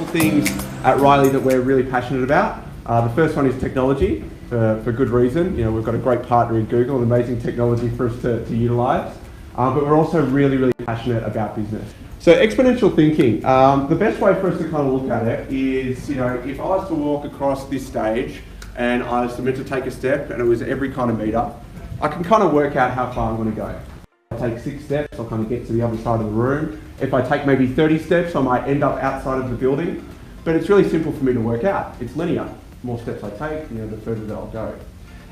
things at Riley that we're really passionate about. The first one is technology, for good reason. You know, we've got a great partner in Google, an amazing technology for us to utilise. But we're also really, really passionate about business. So exponential thinking, the best way for us to kind of look at it is, you know, if I was to walk across this stage and I was meant to take a step and it was every kind of meter, I can kind of work out how far I'm going to go. If I take 6 steps, I'll kind of get to the other side of the room. If I take maybe 30 steps, I might end up outside of the building. But it's really simple for me to work out. It's linear. The more steps I take, you know, the further that I'll go.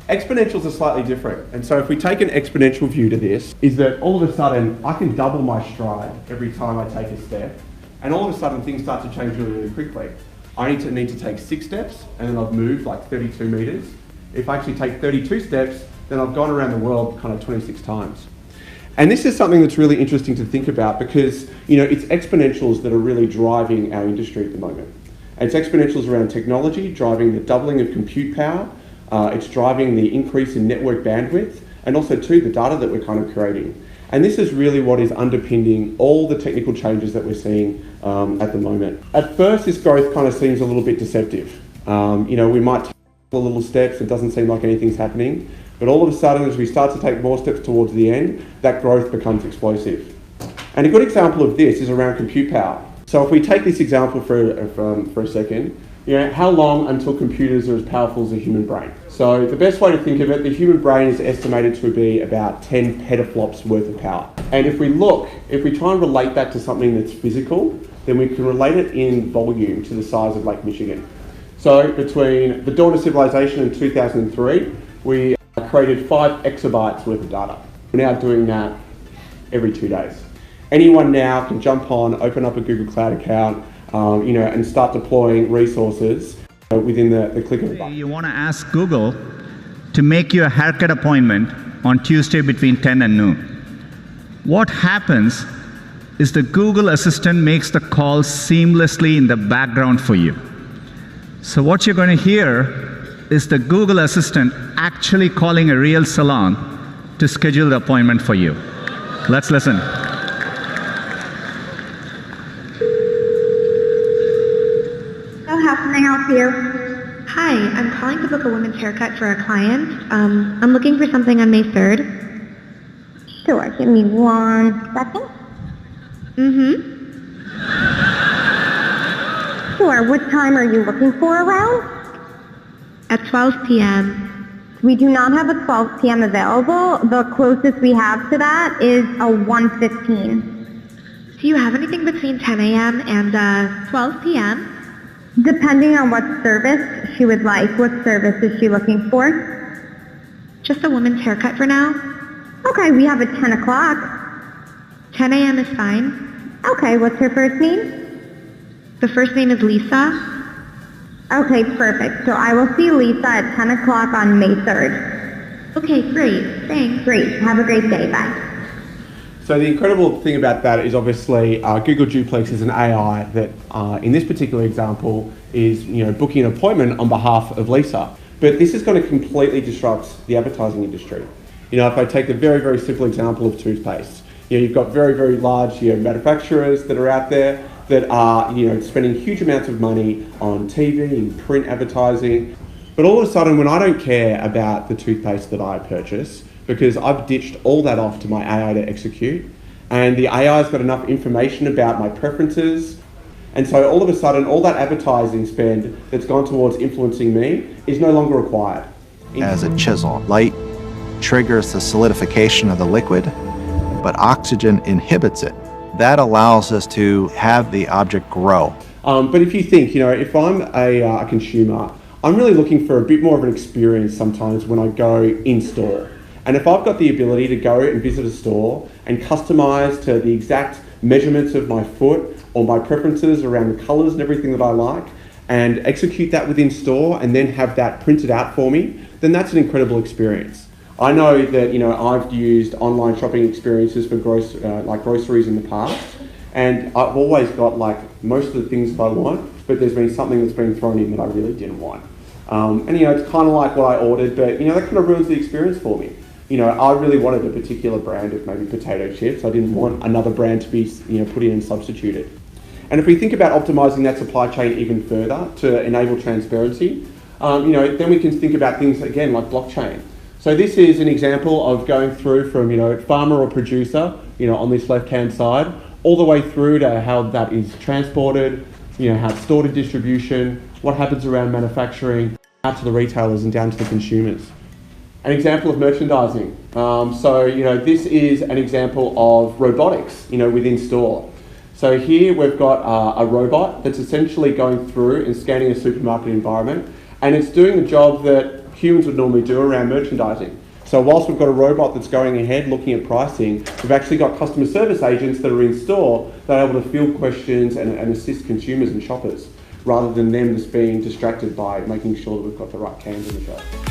Exponentials are slightly different. And so if we take an exponential view to this, is that all of a sudden I can double my stride every time I take a step. And all of a sudden things start to change really, really quickly. I need to take 6 steps and then I've moved like 32 meters. If I actually take 32 steps, then I've gone around the world kind of 26 times. And this is something that's really interesting to think about because, you know, it's exponentials that are really driving our industry at the moment. And it's exponentials around technology, driving the doubling of compute power. It's driving the increase in network bandwidth and also too the data that we're kind of creating. And this is really what is underpinning all the technical changes that we're seeing at the moment. At first, this growth kind of seems a little bit deceptive. You know, we might take a little steps, it doesn't seem like anything's happening. But all of a sudden, as we start to take more steps towards the end, that growth becomes explosive. And a good example of this is around compute power. So if we take this example for a second, you know, how long until computers are as powerful as a human brain? So the best way to think of it, the human brain is estimated to be about 10 petaflops worth of power. And if we try and relate that to something that's physical, then we can relate it in volume to the size of Lake Michigan. So between the dawn of civilization in 2003, we created 5 exabytes worth of data. We're now doing that every 2 days. Anyone now can jump on, open up a Google Cloud account, you know, and start deploying resources within the click of a button. You want to ask Google to make you a haircut appointment on Tuesday between 10 and noon. What happens is the Google Assistant makes the call seamlessly in the background for you. So what you're going to hear is the Google Assistant actually calling a real salon to schedule the appointment for you. Let's listen. How can I help you? Hi, I'm calling to book a woman's haircut for a client. I'm looking for something on May 3rd. Sure, give me 1 second. Sure, what time are you looking for around? At 12 p.m. We do not have a 12 p.m. available. The closest we have to that is a 1:15. Do you have anything between 10 a.m. and 12 p.m.? Depending on what service she would like. What service is she looking for? Just a woman's haircut for now. Okay, we have a 10 o'clock. 10 a.m. is fine. Okay, what's her first name? The first name is Lisa. Okay, perfect. So I will see Lisa at 10 o'clock on May 3rd. Okay, great. Thanks. Great. Have a great day. Bye. So the incredible thing about that is obviously Google Duplex is an AI that, in this particular example, is, you know, booking an appointment on behalf of Lisa. But this is going to completely disrupt the advertising industry. You know, if I take a very, very simple example of toothpaste, you know, you've got very, very large, you know, manufacturers that are out there that are, you know, spending huge amounts of money on TV and print advertising. But all of a sudden, when I don't care about the toothpaste that I purchase, because I've ditched all that off to my AI to execute, and the AI's got enough information about my preferences, and so all of a sudden, all that advertising spend that's gone towards influencing me is no longer required. As a chisel, light triggers the solidification of the liquid, but oxygen inhibits it. That allows us to have the object grow. But if you think, you know, if I'm a consumer, I'm really looking for a bit more of an experience sometimes when I go in store. And if I've got the ability to go and visit a store and customize to the exact measurements of my foot or my preferences around the colors and everything that I like, and execute that within store and then have that printed out for me, then that's an incredible experience. I know that, you know, I've used online shopping experiences for like groceries in the past, and I've always got like most of the things that I want, but there's been something that's been thrown in that I really didn't want. And you know, it's kind of like what I ordered, but you know, that kind of ruins the experience for me. You know, I really wanted a particular brand of maybe potato chips. I didn't want another brand to be, you know, put in and substituted. And if we think about optimizing that supply chain even further to enable transparency, then we can think about things again like blockchain. So this is an example of going through from farmer or producer on this left-hand side all the way through to how that is transported, how it's stored in distribution, what happens around manufacturing, out to the retailers and down to the consumers. An example of merchandising. This is an example of robotics, within store. So here we've got a robot that's essentially going through and scanning a supermarket environment, and it's doing the job that humans would normally do around merchandising. So whilst we've got a robot that's going ahead looking at pricing, we've actually got customer service agents that are in store that are able to field questions and assist consumers and shoppers, rather than them just being distracted by making sure that we've got the right cans on the shelf.